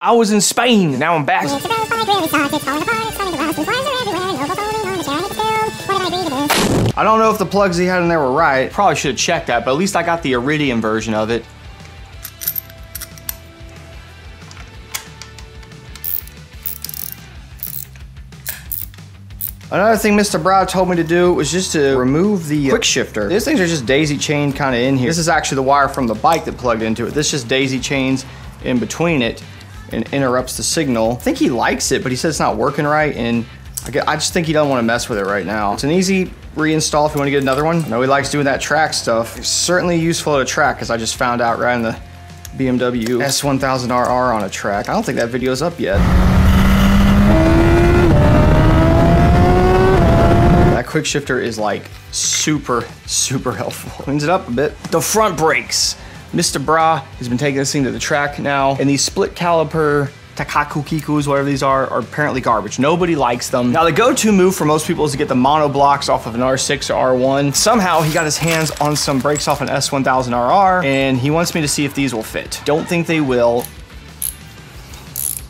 I was in Spain, now I'm back. I don't know if the plugs he had in there were right. Probably should have checked that, but at least I got the iridium version of it. Another thing Mr. Brahs told me to do was just to remove the quick shifter. These things are just daisy chained kind of in here. This is actually the wire from the bike that plugged into it. This just daisy chains in between it and interrupts the signal. I think he likes it, but he says it's not working right, and I just think he doesn't want to mess with it right now. It's an easy reinstall if you want to get another one. I know he likes doing that track stuff. It's certainly useful at a track, because I just found out riding the BMW S1000RR on a track. I don't think that video's up yet. That quick shifter is like super helpful. Cleans it up a bit. The front brakes. Mr. Brahs has been taking this thing to the track now, and these split caliper Takaku-Kikus, whatever these are apparently garbage. Nobody likes them. Now, the go-to move for most people is to get the mono blocks off of an R6 or R1. Somehow, he got his hands on some brakes off an S1000RR, and he wants me to see if these will fit. Don't think they will.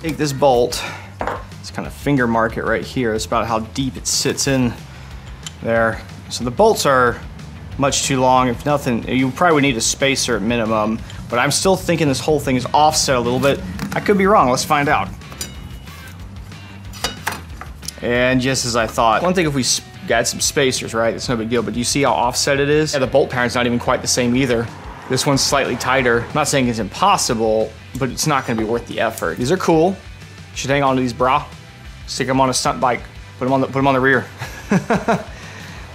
Take this bolt. Just kind of finger mark it right here. That's about how deep it sits in there. So the bolts are much too long. If nothing, you probably would need a spacer at minimum, but I'm still thinking this whole thing is offset a little bit. I could be wrong, let's find out. And just as I thought, one thing if we got some spacers, right, it's no big deal, but do you see how offset it is? Yeah, the bolt pattern's not even quite the same either. This one's slightly tighter. I'm not saying it's impossible, but it's not gonna be worth the effort. These are cool. You should hang on to these, Brahs. Stick them on a stunt bike, put them on the rear.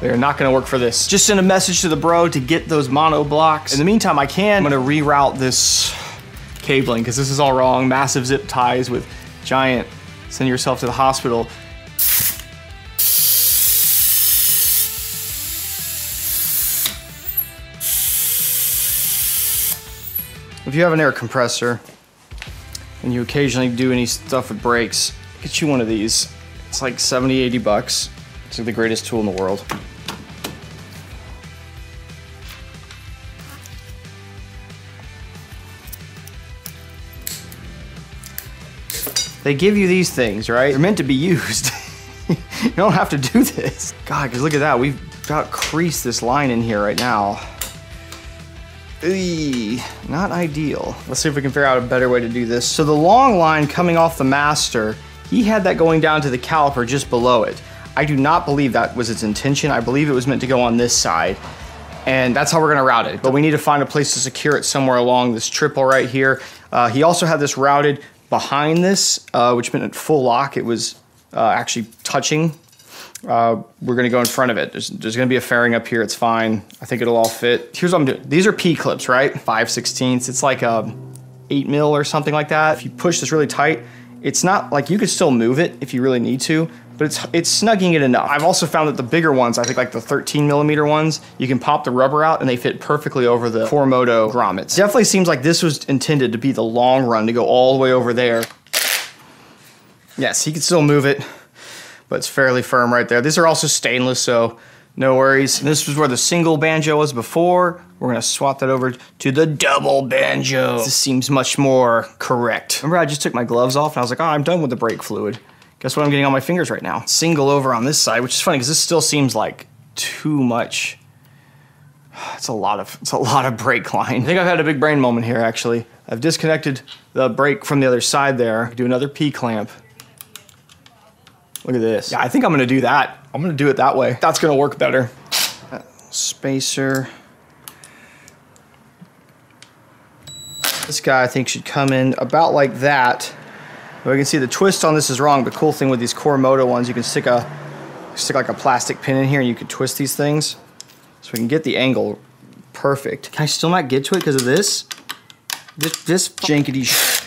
They're not gonna work for this. Just send a message to the bro to get those mono blocks. In the meantime, I'm gonna reroute this cabling, because this is all wrong. Massive zip ties with giant, send yourself to the hospital. If you have an air compressor and you occasionally do any stuff with brakes, get you one of these. It's like 70, 80 bucks. It's like the greatest tool in the world. They give you these things, right? They're meant to be used. You don't have to do this. God, because look at that. We've got creased this line in here right now. Eey, not ideal. Let's see if we can figure out a better way to do this. So the long line coming off the master, he had that going down to the caliper just below it. I do not believe that was its intention. I believe it was meant to go on this side. And that's how we're gonna route it. But we need to find a place to secure it somewhere along this triple right here. He also had this routed behind this, which meant at full lock, it was actually touching. We're gonna go in front of it. There's gonna be a fairing up here, it's fine. I think it'll all fit. Here's what I'm doing. These are P-clips, right? 5/16. It's like a 8 mil or something like that. If you push this really tight, it's not like, you could still move it if you really need to, but it's snugging it enough. I've also found that the bigger ones, I think like the 13 millimeter ones, you can pop the rubber out and they fit perfectly over the 4Moto grommets. Definitely seems like this was intended to be the long run, to go all the way over there. Yes, he can still move it, but it's fairly firm right there. These are also stainless, so no worries. And this was where the single banjo was before. We're gonna swap that over to the double banjo. This seems much more correct. Remember I just took my gloves off and I was like, oh, I'm done with the brake fluid. Guess what I'm getting on my fingers right now? Single over on this side, which is funny because this still seems like too much. It's a lot of brake line. I think I've had a big brain moment here, actually. I've disconnected the brake from the other side there. Do another P-clamp. Look at this. Yeah, I think I'm gonna do that. I'm gonna do it that way. That's gonna work better. Spacer. This guy I think should come in about like that. But you can see the twist on this is wrong. The cool thing with these Moto ones, you can stick like a plastic pin in here and you can twist these things. So we can get the angle perfect. Can I still not get to it because of this? This jankety sh.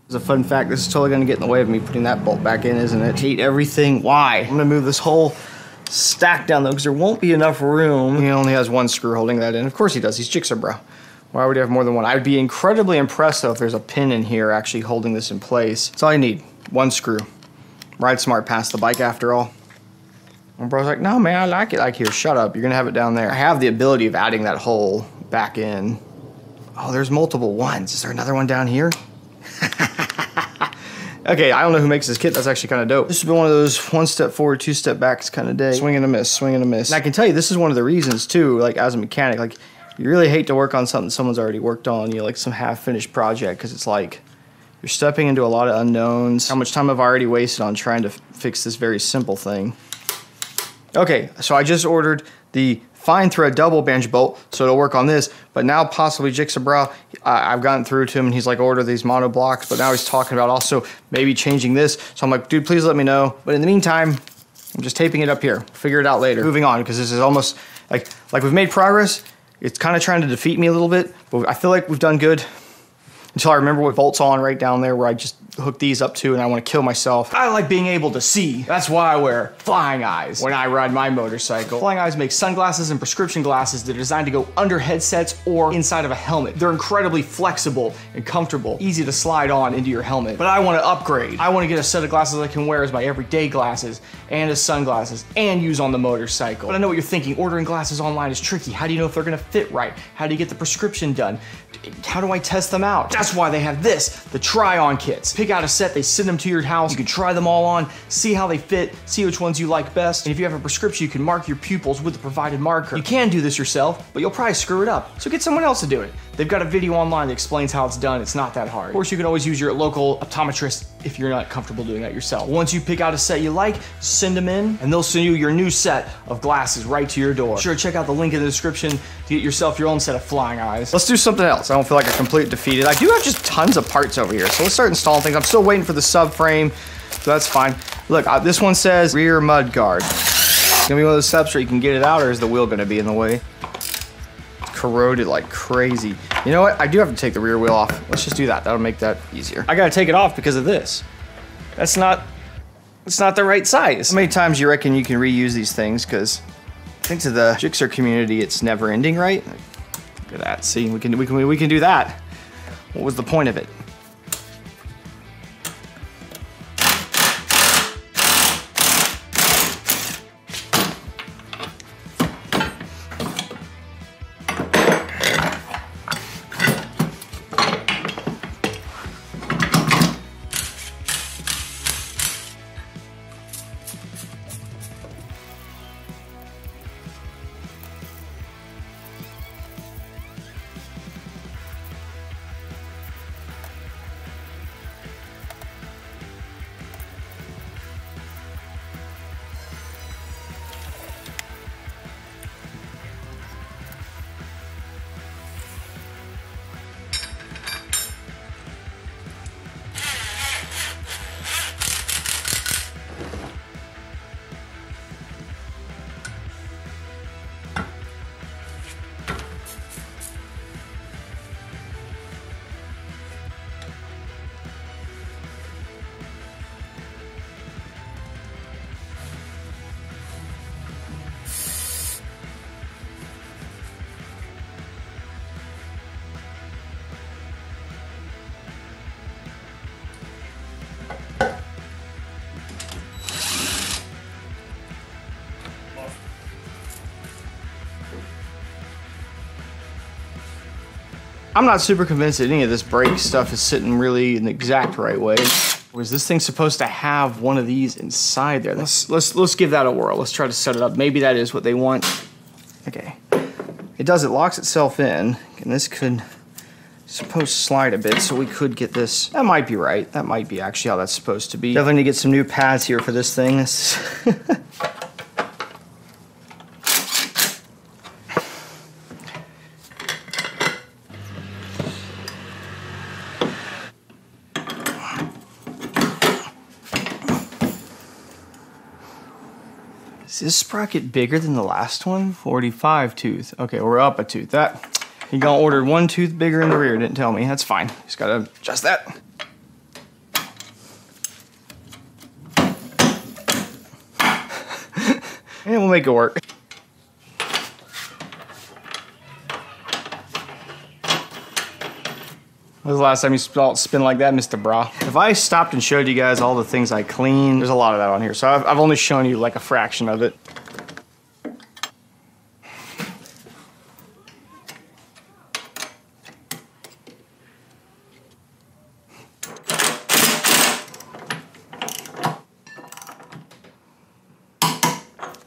As a fun fact, this is totally gonna get in the way of me putting that bolt back in, isn't it? Hate everything. Why? I'm gonna move this whole stack down though because there won't be enough room. He only has one screw holding that in. Of course he does. He's Gixxer Brahs. Why would he have more than one? I'd be incredibly impressed though if there's a pin in here actually holding this in place. That's all I need. One screw. Ride smart past the bike after all. And bro's like, no man, I like it. Like, here, shut up. You're gonna have it down there. I have the ability of adding that hole back in. Oh, there's multiple ones. Is there another one down here? Okay, I don't know who makes this kit. That's actually kind of dope. This has been one of those one step forward, two step back kind of day. Swing and a miss, swing and a miss. And I can tell you, this is one of the reasons too, like as a mechanic, like you really hate to work on something someone's already worked on, you know, like some half-finished project, because it's like you're stepping into a lot of unknowns. How much time have I already wasted on trying to fix this very simple thing? Okay, so I just ordered the fine thread double banjo bolt, so it'll work on this, but now possibly Gixxer Brahs, I've gotten through to him and he's like, order these mono blocks, but now he's talking about also maybe changing this. So I'm like, dude, please let me know. But in the meantime, I'm just taping it up here. Figure it out later. Moving on, because this is almost like we've made progress. It's kind of trying to defeat me a little bit, but I feel like we've done good until I remember what bolt's on right down there where I just hook these up to and I want to kill myself. I like being able to see. That's why I wear flying eyes when I ride my motorcycle. Flying eyes make sunglasses and prescription glasses that are designed to go under headsets or inside of a helmet. They're incredibly flexible and comfortable, easy to slide on into your helmet. But I want to upgrade. I want to get a set of glasses I can wear as my everyday glasses and as sunglasses and use on the motorcycle. But I know what you're thinking. Ordering glasses online is tricky. How do you know if they're going to fit right? How do you get the prescription done? How do I test them out? That's why they have this, the try-on kits. Pick out a set, they send them to your house, you can try them all on, see how they fit, see which ones you like best, and if you have a prescription, you can mark your pupils with the provided marker. You can do this yourself, but you'll probably screw it up, so get someone else to do it. They've got a video online that explains how it's done. It's not that hard. Of course, you can always use your local optometrist if you're not comfortable doing that yourself. Once you pick out a set you like, send them in, and they'll send you your new set of glasses right to your door. Be sure to check out the link in the description to get yourself your own set of flying eyes. Let's do something else. I don't feel like a complete defeated. I do have just tons of parts over here, so let's start installing things. I'm still waiting for the subframe, so that's fine. Look, this one says rear mud guard. It's gonna be one of those steps where you can get it out, or is the wheel gonna be in the way? Corroded like crazy. You know what? I do have to take the rear wheel off. Let's just do that. That'll make that easier. I gotta take it off because of this. It's not the right size. How many times do you reckon you can reuse these things? Because I think to the Gixxer community, it's never ending, right? Look at that. See, we can do that. What was the point of it? I'm not super convinced that any of this brake stuff is sitting really in the exact right way. Was this thing supposed to have one of these inside there? Let's give that a whirl. Let's try to set it up. Maybe that is what they want. Okay. It does, it locks itself in, and this could supposed to slide a bit, so we could get this. That might be right. That might be actually how that's supposed to be. Definitely need to get some new pads here for this thing. Is this sprocket bigger than the last one? 45 tooth. Okay, we're up a tooth. That, you got ordered one tooth bigger in the rear, didn't tell me. That's fine. Just gotta adjust that. And we'll make it work. When was the last time you saw it spin like that, Mr. Brah? If I stopped and showed you guys all the things I clean, there's a lot of that on here. So I've only shown you like a fraction of it.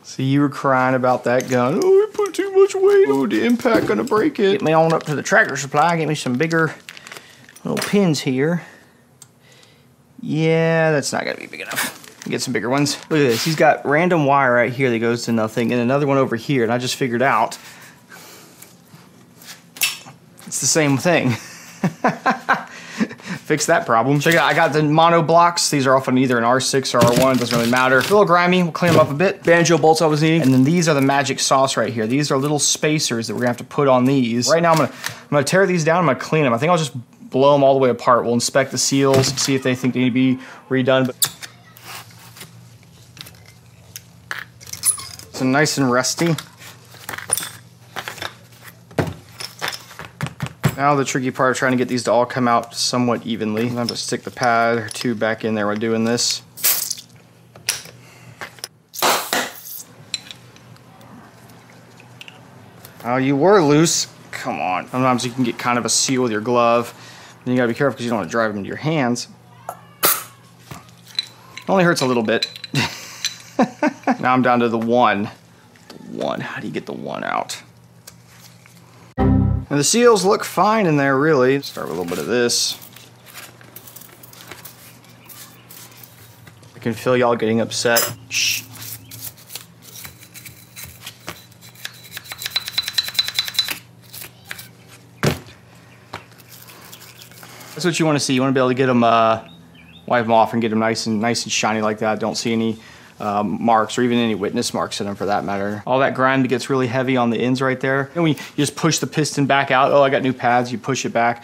So you were crying about that gun. Oh, it put too much weight. Oh, the impact gonna break it. Get me on up to the Tractor Supply. Get me some bigger little pins here. Yeah, that's not gonna be big enough. Get some bigger ones. Look at this. He's got random wire right here that goes to nothing, and another one over here. And I just figured out it's the same thing. Fix that problem. Check it out, I got the mono blocks. These are often either an R6 or R1, doesn't really matter. A little grimy, we'll clean them up a bit. Banjo bolts I was needing. And then these are the magic sauce right here. These are little spacers that we're gonna have to put on these. Right now I'm gonna tear these down, I'm gonna clean them. I think I'll just blow them all the way apart. We'll inspect the seals, see if they think they need to be redone. So nice and rusty. Now the tricky part of trying to get these to all come out somewhat evenly. I'm going to stick the pad or two back in there while doing this. Oh, you were loose. Come on. Sometimes you can get kind of a seal with your glove. And you got to be careful because you don't want to drive them into your hands. It only hurts a little bit. Now I'm down to the one. The one. How do you get the one out? And the seals look fine in there, really. Start with a little bit of this. I can feel y'all getting upset. Shh. That's what you want to see. You want to be able to get them, wipe them off and get them nice and shiny like that. Don't see any marks or even any witness marks in them for that matter. All that grind gets really heavy on the ends right there. And when you just push the piston back out, oh, I got new pads, you push it back,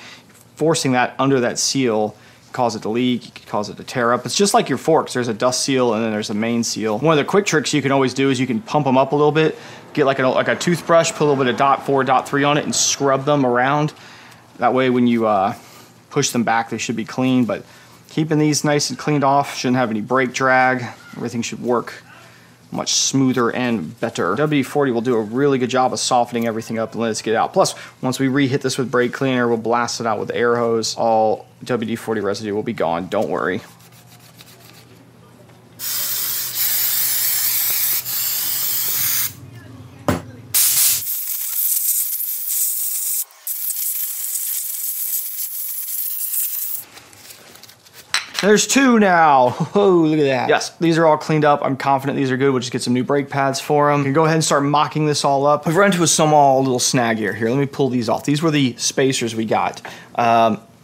forcing that under that seal cause it to leak, you could cause it to tear up. It's just like your forks. There's a dust seal and then there's a main seal. One of the quick tricks you can always do is you can pump them up a little bit, get like a toothbrush, put a little bit of .4, .3 on it and scrub them around. That way when you push them back, they should be clean, but keeping these nice and cleaned off, shouldn't have any brake drag. Everything should work much smoother and better. WD-40 will do a really good job of softening everything up and let us get out. Plus, once we re-hit this with brake cleaner, we'll blast it out with the air hose. All WD-40 residue will be gone, don't worry. There's two now. Oh, look at that. Yes, these are all cleaned up. I'm confident these are good. We'll just get some new brake pads for them. We can go ahead and start mocking this all up. I've run into a small little snag here. Here, let me pull these off. These were the spacers we got.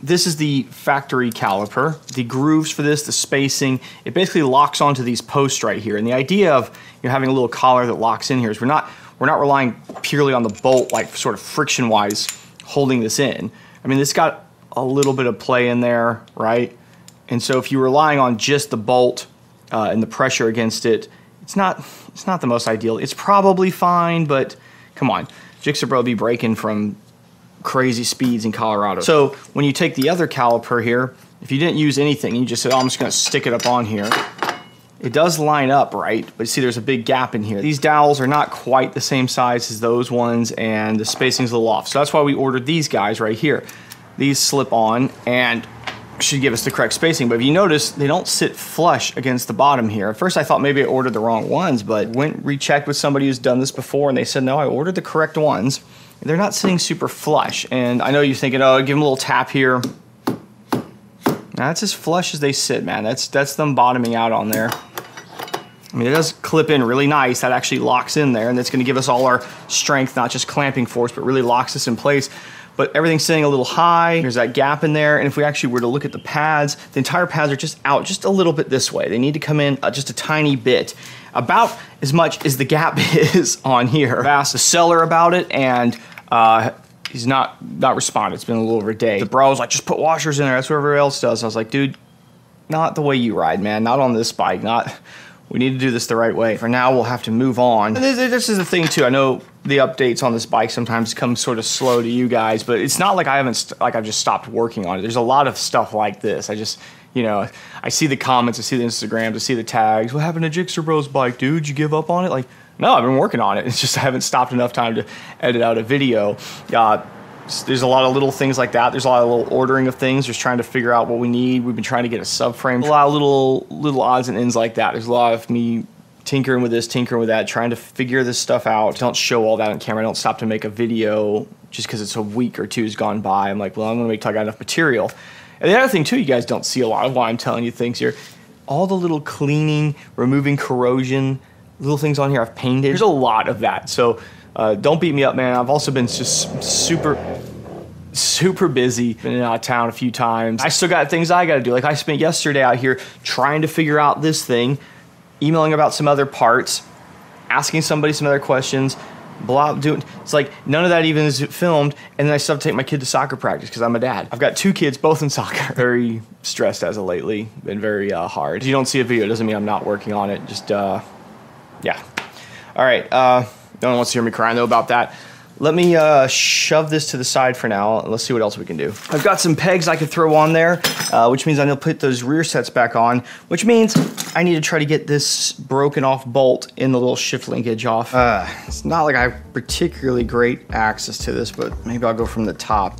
This is the factory caliper. The grooves for this, the spacing, it basically locks onto these posts right here. And the idea of having a little collar that locks in here is we're not relying purely on the bolt, like sort of friction-wise holding this in. I mean, this got a little bit of play in there, right? And so if you're relying on just the bolt and the pressure against it, it's not the most ideal. It's probably fine, but come on. Gixxer Brahs be braking from crazy speeds in Colorado. So when you take the other caliper here, if you didn't use anything, you just said, oh, I'm just gonna stick it up on here. It does line up, right? But you see there's a big gap in here. These dowels are not quite the same size as those ones and the spacing's a little off. So that's why we ordered these guys right here. These slip on and should give us the correct spacing, but if you notice, they don't sit flush against the bottom here. At first I thought maybe I ordered the wrong ones, but went rechecked with somebody who's done this before and they said, no, I ordered the correct ones. They're not sitting super flush. And I know you're thinking, oh, give them a little tap here. That's as flush as they sit, man. That's them bottoming out on there. I mean, it does clip in really nice. That actually locks in there, and that's gonna give us all our strength, not just clamping force, but really locks us in place. But everything's sitting a little high. There's that gap in there. And if we actually were to look at the pads, the entire pads are just out just a little bit this way. They need to come in just a tiny bit, about as much as the gap is on here. I asked the seller about it, and he's not responded. It's been a little over a day. The bro was like, just put washers in there. That's what everybody else does. I was like, dude, not the way you ride, man. Not on this bike. We need to do this the right way. For now, we'll have to move on. And this is the thing too. I know the updates on this bike sometimes come sort of slow to you guys, but it's not like I've just stopped working on it. There's a lot of stuff like this. I just, I see the comments, I see the Instagrams, I see the tags. What happened to Gixxer Brahs bike, dude? Did you give up on it? Like, no, I've been working on it. It's just I haven't stopped enough time to edit out a video. There's a lot of little things like that. There's a lot of little ordering of things, just trying to figure out what we need. We've been trying to get a subframe. A lot of little odds and ends like that. There's a lot of me tinkering with this, tinkering with that, trying to figure this stuff out. Don't show all that on camera. I don't stop to make a video just because it's a week or two has gone by. I'm like, well, I'm gonna wait till I got enough material. And the other thing too, you guys don't see a lot of why I'm telling you things here. All the little cleaning, removing corrosion, little things on here I've painted. There's a lot of that. So don't beat me up, man. I've also been just super busy. Been out of town a few times. I still got things I gotta do. Like I spent yesterday out here trying to figure out this thing, emailing about some other parts, asking somebody some other questions, it's like none of that even is filmed, and then I still have to take my kid to soccer practice because I'm a dad. I've got 2 kids, both in soccer. Very stressed as of lately. Been very hard. If you don't see a video, it doesn't mean I'm not working on it. Just, yeah. All right, no one wants to hear me crying though about that. Let me shove this to the side for now. Let's see what else we can do. I've got some pegs I could throw on there, which means I need to put those rear sets back on, which means I need to try to get this broken off bolt in the little shift linkage off. It's not like I have particularly great access to this, but maybe I'll go from the top.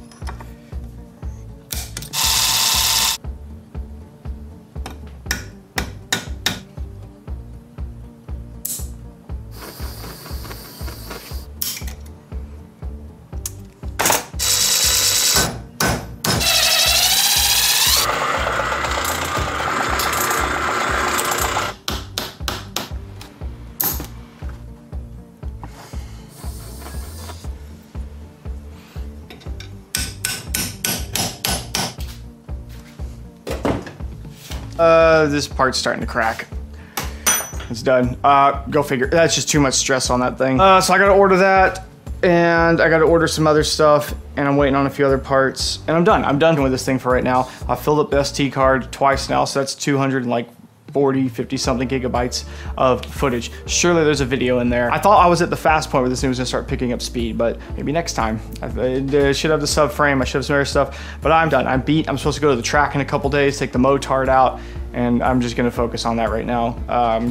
This part's starting to crack. It's done. Go figure. That's just too much stress on that thing. So I gotta order that, and I gotta order some other stuff, and I'm waiting on a few other parts, and I'm done. I'm done with this thing for right now. I filled up the SD card twice now, so that's 240, 50 something gigabytes of footage. Surely there's a video in there. I thought I was at the fast point where this thing was gonna start picking up speed, but maybe next time. I should have the subframe, I should have some other stuff, but I'm done. I'm beat. I'm supposed to go to the track in a couple days, take the motard out, and I'm just gonna focus on that right now.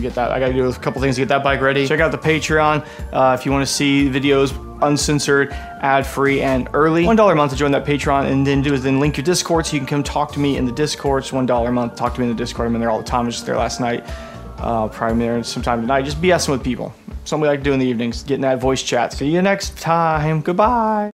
Get that. I gotta do a couple things to get that bike ready. Check out the Patreon if you wanna see videos uncensored, ad-free, and early. $1 a month to join that Patreon, and then link your Discord so you can come talk to me in the Discord. It's $1 a month. Talk to me in the Discord. I'm in there all the time. I was just there last night. Probably there sometime tonight. Just BSing with people. Something we like to do in the evenings. Getting that voice chat. See you next time. Goodbye.